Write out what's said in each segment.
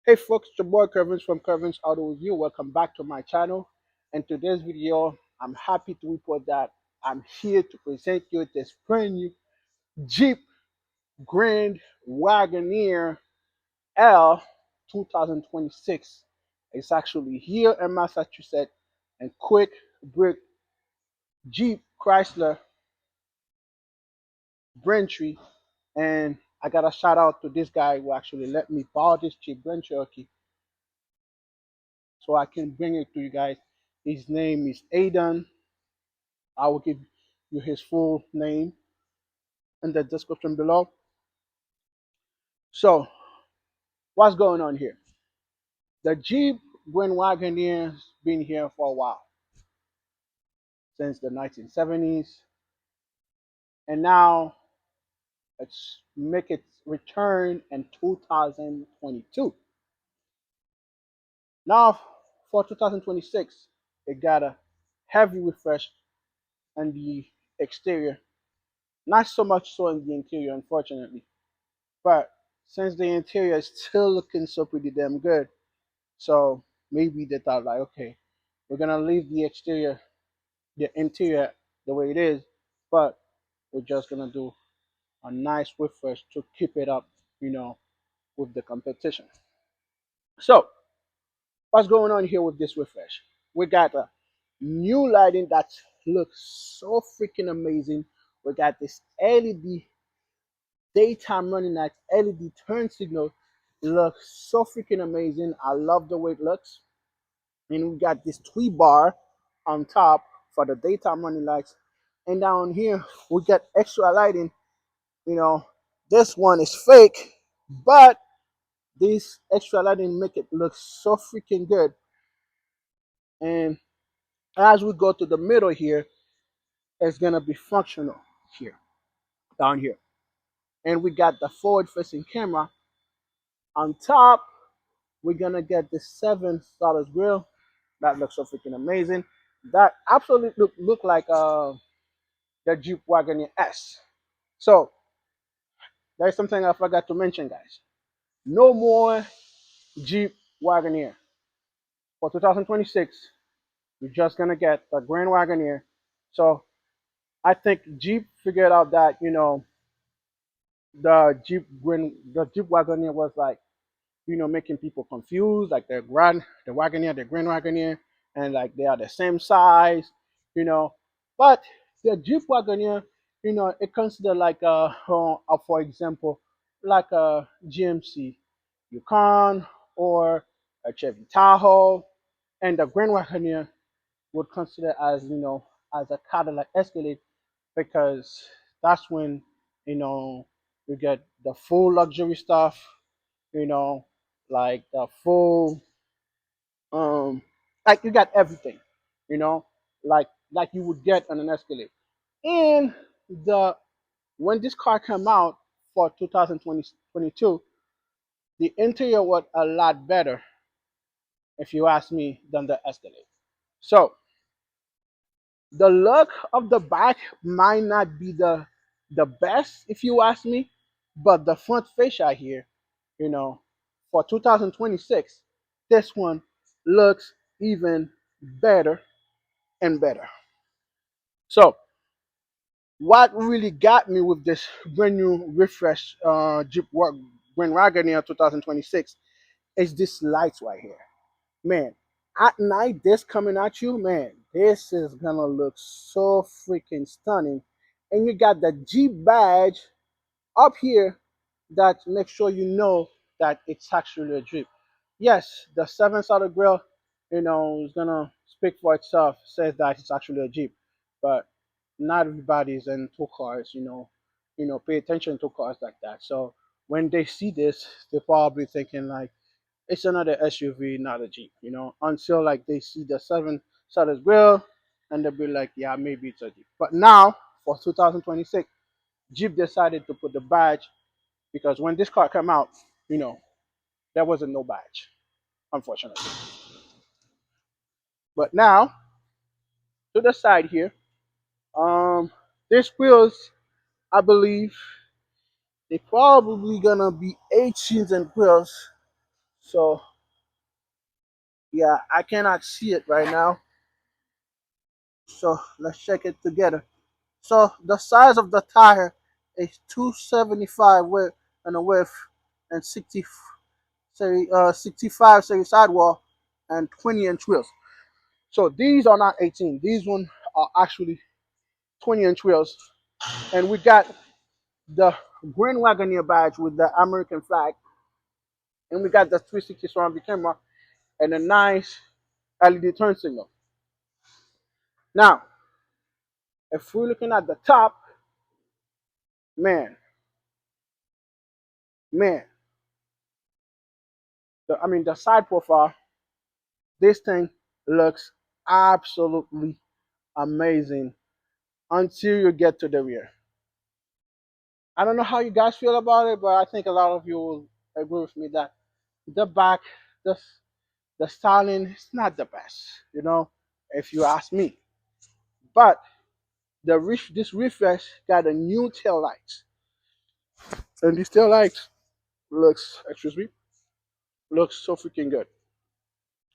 Hey folks, it's your boy Kervins from Kervins Auto Review. Welcome back to my channel. In today's video, I'm happy to report that I'm here to present you this brand new Jeep Grand Wagoneer L 2026. It's actually here in Massachusetts and quick brick Jeep Chrysler Braintree. And I got a shout out to this guy who actually let me borrow this Jeep Grand Cherokee so I can bring it to you guys. His name is Aidan. I will give you his full name in the description below. So, what's going on here? The Jeep Grand Wagoneer has been here for a while, since the 1970s, and now it's make its return in 2022. Now, for 2026, it got a heavy refresh on the exterior, not so much so in the interior, unfortunately. But since the interior is still looking so pretty damn good, so maybe they thought like, okay, we're gonna leave the interior the way it is, but we're just gonna do a nice refresh to keep it up, with the competition. So what's going on here with this refresh? We got a new lighting that looks so freaking amazing. We got this LED daytime running lights, LED turn signal. It looks so freaking amazing. I love the way it looks. And we got this tweet bar on top for the daytime running lights. And down here, we got extra lighting. You know, this one is fake, but this extra lighting make it look so freaking good. And as we go to the middle here, it's gonna be functional here, down here. And we got the forward facing camera on top. We're gonna get the $7 grill. That looks so freaking amazing. That absolutely look like the Jeep Wagoneer S. So there's something I forgot to mention, guys. No more Jeep Wagoneer for 2026. You're just gonna get the Grand Wagoneer. So I think Jeep figured out that the Jeep Wagoneer was like making people confused, like the Wagoneer, the Grand Wagoneer, and like they are the same size, you know. But the Jeep Wagoneer, it considered like for example, like a GMC Yukon or a Chevy Tahoe, and the Grand Wagoneer would consider as as a Cadillac Escalade because that's when you know you get the full luxury stuff, you know, like the full um like you got everything, you know, like you would get on an Escalade. And the when this car came out for 2022, the interior was a lot better, if you ask me, than the Escalade. So the look of the back might not be the best, if you ask me, but the front fascia here, you know, for 2026, this one looks even better and better. So what really got me with this brand new refresh Grand Wagoneer 2026 is this lights right here. Man, at night, this coming at you, man, this is gonna look so freaking stunning. And you got the Jeep badge up here that makes sure you know that it's actually a Jeep. Yes, the seven-sided grill, is gonna speak for itself, says that it's actually a Jeep, but not everybody's into cars, pay attention to cars like that. So when they see this, they're probably thinking like it's another SUV, not a Jeep, until like they see the seven-sided grill and they'll be like, yeah, maybe it's a Jeep. But now for 2026, Jeep decided to put the badge because when this car came out, you know, there wasn't no badge, unfortunately. But now to the side here, um, these wheels, I believe, they probably gonna be 18s and wheels. So yeah, I cannot see it right now. So let's check it together. So the size of the tire is 275 width and a width and 65 say sidewall and 20-inch wheels. So these are not 18. These ones are actually 20-inch wheels. And we got the Grand Wagoneer badge with the American flag. And we got the 360 surround view camera and a nice LED turn signal. Now, if we're looking at the top, man, man, the side profile, this thing looks absolutely amazing until you get to the rear. I don't know how you guys feel about it, but I think a lot of you will agree with me that the back, the the styling is not the best, if you ask me. But this refresh got a new tail lights, and these tail lights looks so freaking good.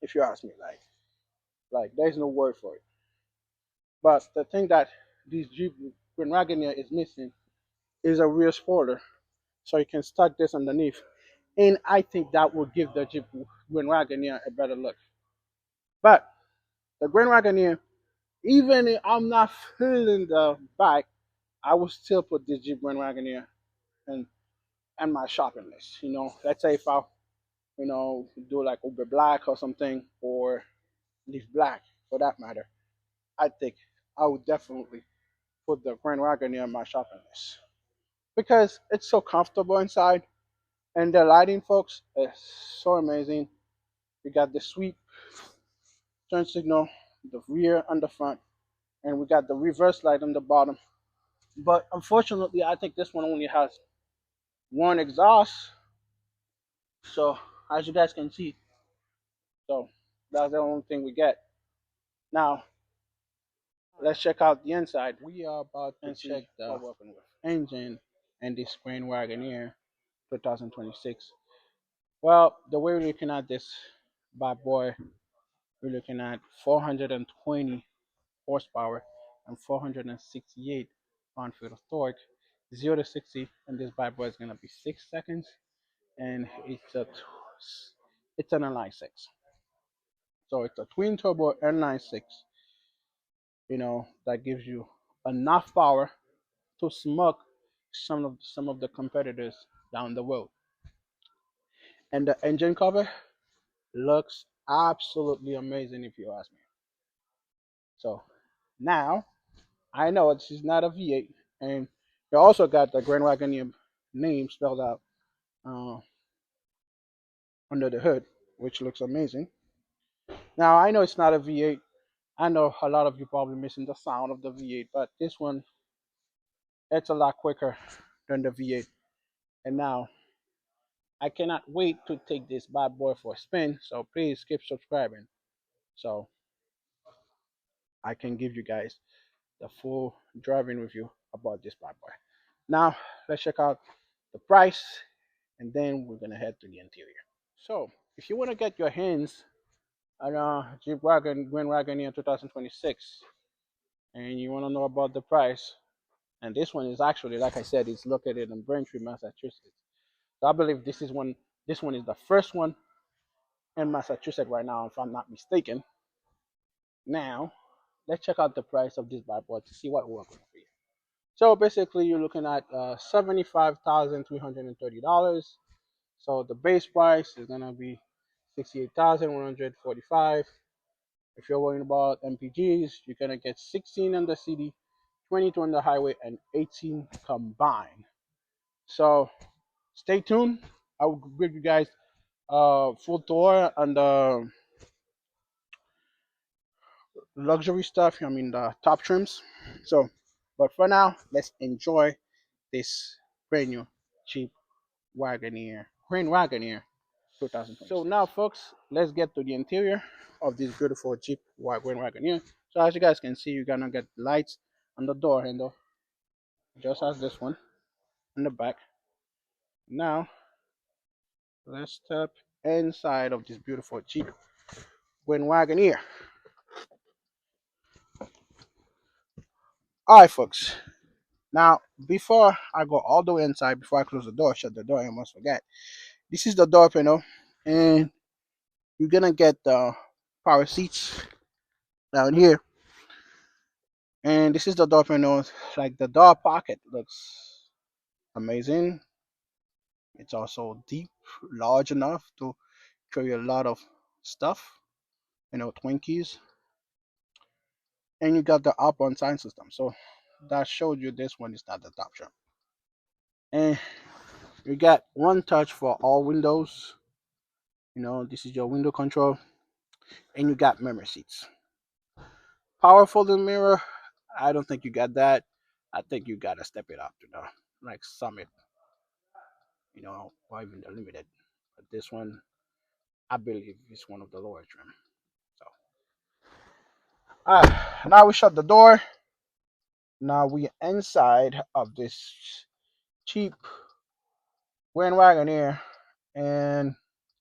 If you ask me, like there's no word for it. But the thing that this Jeep Grand Wagoneer is missing is a rear spoiler, so you can stack this underneath, and I think that will give the Jeep Grand Wagoneer a better look. But the Grand Wagoneer, even if I'm not feeling the back, I will still put this Jeep Grand Wagoneer in, in my shopping list. Let's say if I, do like Uber Black or something, or Leaf Black for that matter, I think I would definitely put the Grand Wagoneer in my shopping list because it's so comfortable inside, and the lighting, folks, is so amazing. We got the sweep turn signal, the rear and the front, and we got the reverse light on the bottom. But unfortunately, I think this one only has one exhaust. So as you guys can see, so that's the only thing we get. Now let's check out the inside. We are about to check the engine and this Grand Wagoneer 2026. Well, the way we're looking at this bad boy, we're looking at 420 horsepower and 468 pound-feet of torque. 0 to 60, and this bad boy is gonna be 6 seconds, and it's an inline six. So it's a twin turbo inline six. That gives you enough power to smoke some of the competitors down the road. And the engine cover looks absolutely amazing, if you ask me. So now I know this is not a V8, and you also got the Grand Wagoneer name spelled out uh, under the hood, which looks amazing. Now I know it's not a V8. I know a lot of you probably missing the sound of the V8, but this one, it's a lot quicker than the V8. And now I cannot wait to take this bad boy for a spin. So please keep subscribing so I can give you guys the full driving review about this bad boy. Now let's check out the price, and then we're gonna head to the interior. So if you want to get your hands on a Jeep Grand Wagoneer 2026, and you want to know about the price, and this one is actually, like I said, it's located in Braintree, Massachusetts. So I believe this is one. This one is the first one in Massachusetts right now, if I'm not mistaken. Now, let's check out the price of this bad boy to see what we're working for you. So basically, you're looking at $75,330. So the base price is gonna be 68,145. If you're worrying about MPGs, you're gonna get 16 on the city, 22 on the highway, and 18 combined. So stay tuned. I will give you guys a full tour on the luxury stuff. I mean the top trims. So, but for now, let's enjoy this brand new cheap Wagoneer, Grand Wagoneer 2020. So now, folks, let's get to the interior of this beautiful Jeep Grand Wagoneer. So as you guys can see, you're gonna get lights on the door handle, just as this one on the back. Now, let's step inside of this beautiful Jeep Grand Wagoneer. All right, folks. Now, before I go all the way inside, before I close the door, shut the door, I almost forget. This is the door panel, and you're gonna get the power seats down here. And this is the door panel. Like the door pocket looks amazing. It's also deep, large enough to carry a lot of stuff, Twinkies. And you got the up on sign system. So that showed you this one is not the top shelf. And you got one touch for all windows. This is your window control. And you got memory seats. Power folding mirror, I don't think you got that. I think you gotta step it up to the like Summit, or even the Limited. But this one, I believe, is one of the lower trim. So, now we shut the door. Now we inside of this cheap Grand Wagoneer, and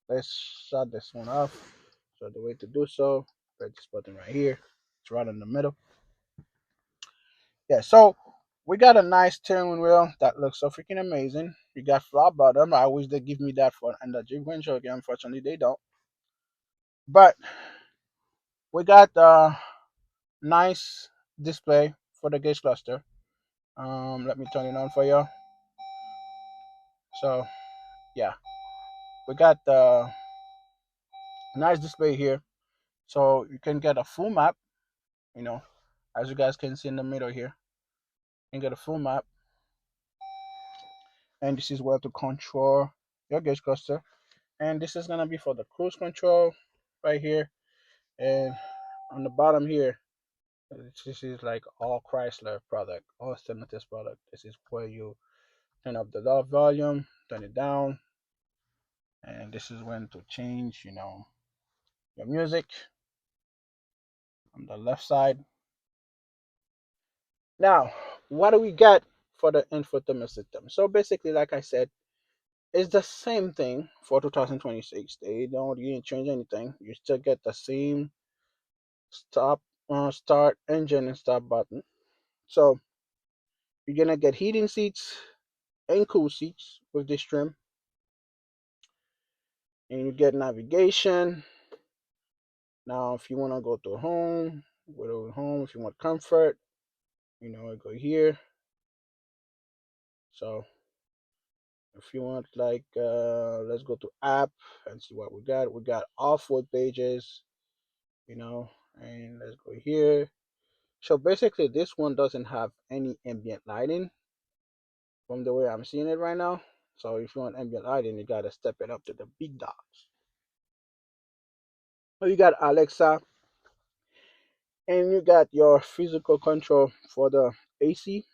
let's shut this one off. So the way to do so, press this button right here. It's right in the middle. Yeah, so we got a nice steering wheel that looks so freaking amazing. We got flat bottom. I wish they give me that for and the Jeep windshield. Unfortunately, they don't. But we got a nice display for the gauge cluster. Let me turn it on for you. So yeah, we got the nice display here, so you can get a full map. You know, as you guys can see in the middle here, you can get a full map, and this is where to control your gauge cluster. And this is gonna be for the cruise control right here, and on the bottom here, this is like all Chrysler product, all Stellantis product. This is where you turn up the low volume, turn it down, and this is when to change, your music on the left side. Now, what do we get for the infotainment system? So basically, like I said, it's the same thing for 2026. You didn't change anything. You still get the same stop, start engine and stop button. So you're gonna get heating seats and cool seats with this trim, and you get navigation. Now, if you wanna go to home, go to home. If you want comfort, go here. So if you want like let's go to app and see what we got. We got off-road pages, and let's go here. So basically this one doesn't have any ambient lighting from the way I'm seeing it right now. So if you want ambient lighting, you gotta step it up to the big dogs. So you got Alexa, and you got your physical control for the AC,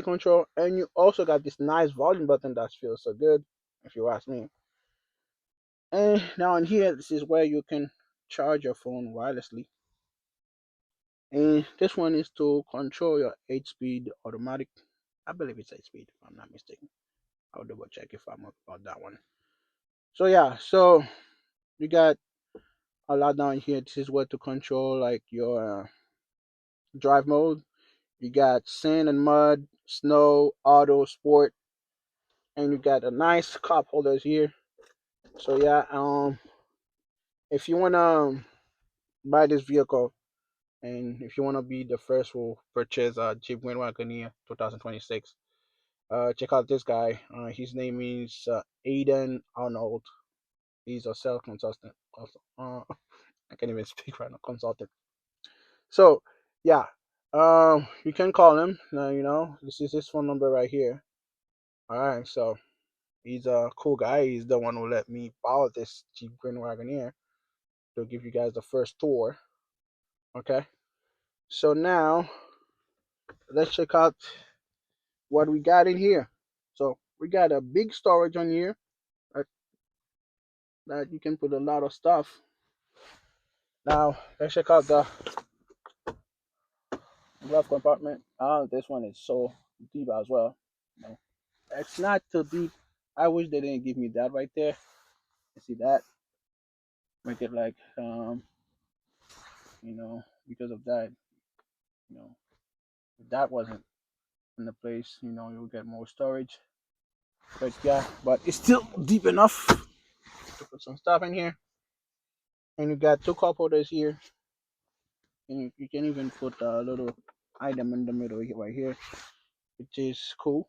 control, and you also got this nice volume button that feels so good, if you ask me. And now in here, this is where you can charge your phone wirelessly. And this one is to control your 8-speed automatic. I believe it's 8-speed, if I'm not mistaken. I'll double check if I'm up about that one. So yeah, so you got a lot down here. This is where to control like your drive mode. You got sand and mud, snow, auto, sport, and you got a nice cup holders here. So yeah, if you wanna buy this vehicle, and if you wanna be the first who purchase a Jeep Grand Wagoneer 2026, check out this guy. His name is Aiden Arnold. He's a sales consultant. I can't even speak right now. Consultant. So yeah, you can call him. This is his phone number right here. All right, so he's a cool guy. He's the one who let me borrow this Jeep Grand Wagoneer to give you guys the first tour. Okay, so now let's check out what we got in here. So we got a big storage on here that, that you can put a lot of stuff. Now let's check out the glove compartment. This one is so deep as well. It's not too deep. I wish they didn't give me that right there. You see that? Make it like because of that, if that wasn't in the place, you'll get more storage. But yeah, but it's still deep enough to put some stuff in here. And you got two cup holders here, and you can even put a little item in the middle right here, which is cool.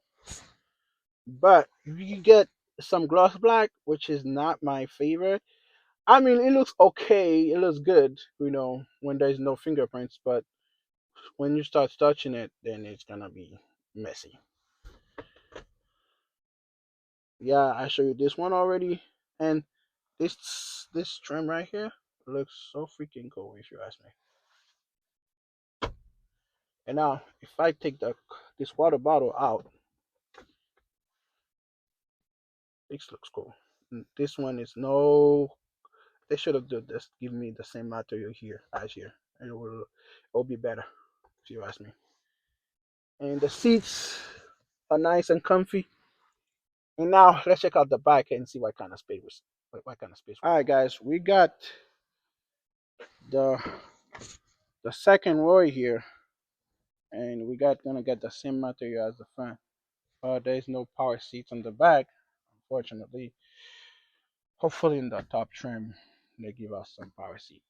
But if you get some gloss black, which is not my favorite. I mean, it looks okay. It looks good, when there's no fingerprints. But when you start touching it, then it's gonna be messy. Yeah, I showed you this one already, and this trim right here looks so freaking cool, if you ask me. And now, if I take this water bottle out, this looks cool. This one is no. They should have done this. Give me the same material here as here. It will be better, if you ask me. And the seats are nice and comfy. And now let's check out the back and see what kind of space. What kind of space. All right, guys, we got the the second row here, and we gonna get the same material as the front. There's no power seats on the back, unfortunately. Hopefully, in the top trim, they give us some power seat.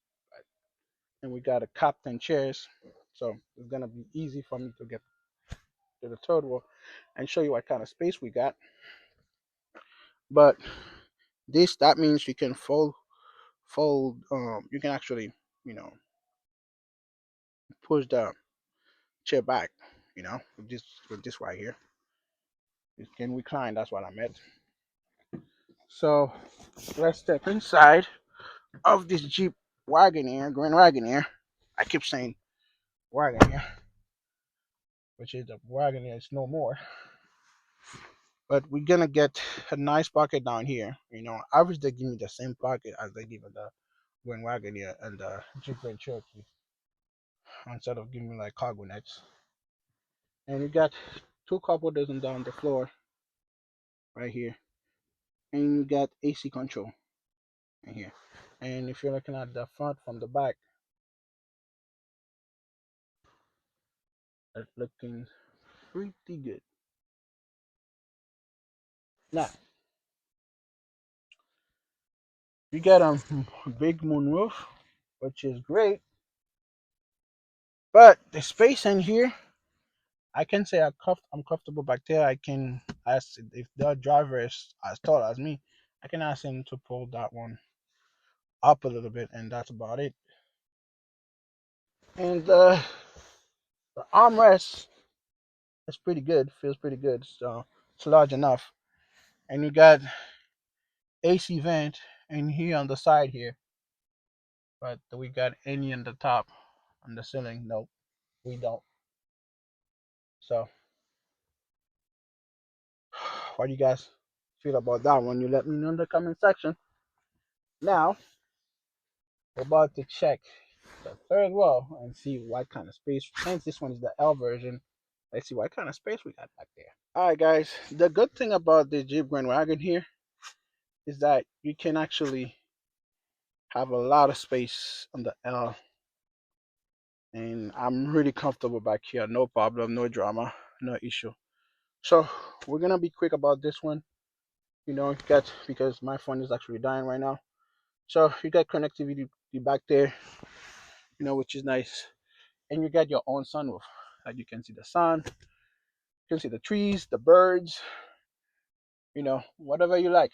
And we got a captain chairs, so it's gonna be easy for me to get to the third row and show you what kind of space we got. But that means you can fold. You can actually, you know, push the chair back. With this right here, it can recline. That's what I meant. So let's step inside of this Jeep Wagoneer, Grand Wagoneer. I keep saying Wagoneer, which is the Wagoneer. It's no more. But we're gonna get a nice pocket down here. Average they give me the same pocket as they give in the Grand Wagoneer and the Jeep Grand Cherokee, instead of giving me like cargo nets. And you got two cup holders down the floor right here, and you got AC control right here. And if you're looking at the front from the back, it's looking pretty good. Now you got a big moonroof, which is great, but the space in here, I can say I'm comfortable back there. I can ask if the driver is as tall as me, I can ask him to pull that one up a little bit, and that's about it. And the armrest is pretty good, feels pretty good, so it's large enough. And you got AC vent in here on the side here, but do we got any on the top on the ceiling? Nope, we don't. So, what do you guys feel about that one? You let me know in the comment section. Now, we're about to check the third row and see what kind of space. Since this one is the L version, let's see what kind of space we got back there. All right, guys. The good thing about the Jeep Grand Wagon here is that you can actually have a lot of space on the L, and I'm really comfortable back here. No problem, no drama, no issue. So we're gonna be quick about this one. Because my phone is actually dying right now. So you got connectivity back there, which is nice, and you got your own sunroof. Like you can see the sun, you can see the trees, the birds, whatever you like,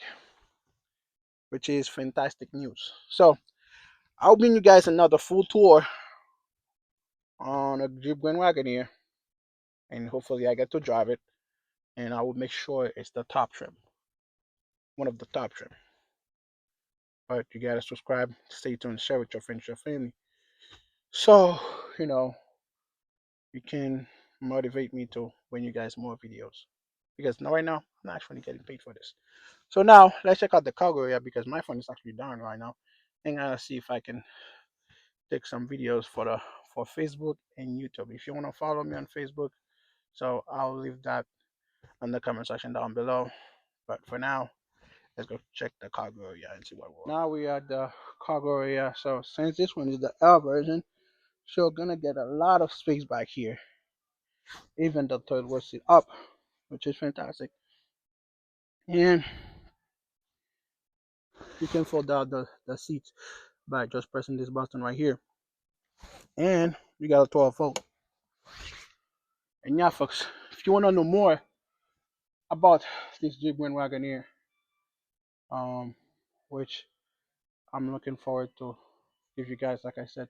which is fantastic news. So I'll bring you guys another full tour on a Jeep Grand Wagoneer, and hopefully I get to drive it, and I will make sure it's the top trim, one of the top trim. But you gotta subscribe, stay tuned, share with your friends, your family, so you can motivate me to bring you guys more videos. Because right now I'm not actually getting paid for this. So now let's check out the cargo area because my phone is actually down right now. And I'm gonna see if I can take some videos for Facebook and YouTube. If you want to follow me on Facebook, so I'll leave that in the comment section down below. But for now, Let's go check the cargo area and see what we're. Now we are at the cargo area. So since this one is the L version, so we're gonna get a lot of space back here, even the third wheel seat up, which is fantastic. And you can fold out the seats by just pressing this button right here. And you got a 12 volt. And yeah, folks, if you want to know more about this Jeep Grand Wagoneer, um, which I'm looking forward to give you guys, like I said,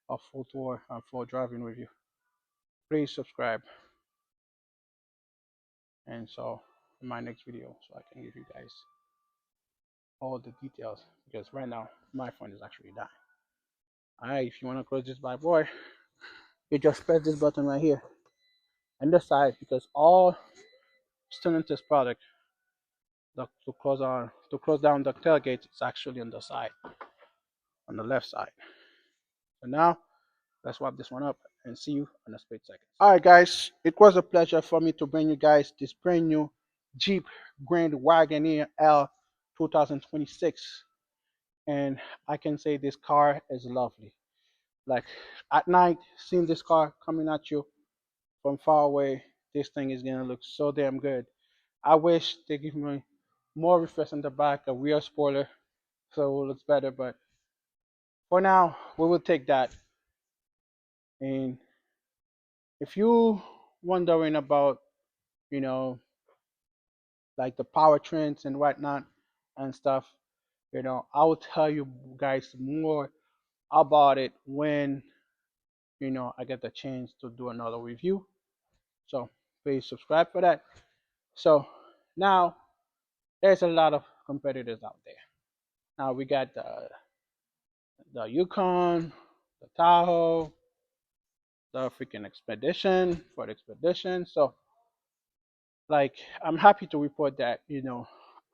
a full tour and full driving review. Please subscribe, and so in my next video, so I can give you guys all the details, because right now my phone is actually dying. All right, if you want to close this bad boy, you just press this button right here on the side, because all Stellantis product to close down the tailgate is actually on the side, on the left side. So now let's wrap this one up and see you in a split second. All right, guys, it was a pleasure for me to bring you guys this brand new Jeep Grand Wagoneer L 2026, and I can say this car is lovely. Like at night, seeing this car coming at you from far away, this thing is gonna look so damn good. I wish they give me more refresh on the back, a rear spoiler, so it looks better. But for now, we will take that. And if you wondering about, you know, like the powertrains and whatnot and stuff, I will tell you guys more about it when, I get the chance to do another review. So please subscribe for that. So now there's a lot of competitors out there. Now we got the Yukon, the Tahoe, the freaking Expedition for the Expedition. So like I'm happy to report that,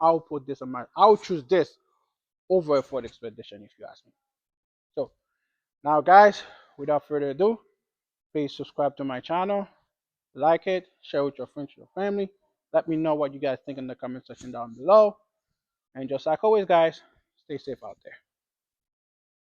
I'll put this on I'll choose this over a Ford Expedition if you ask me. So now guys, without further ado, please subscribe to my channel, like it, share with your friends, your family. Let me know what you guys think in the comment section down below. And just like always, guys, stay safe out there.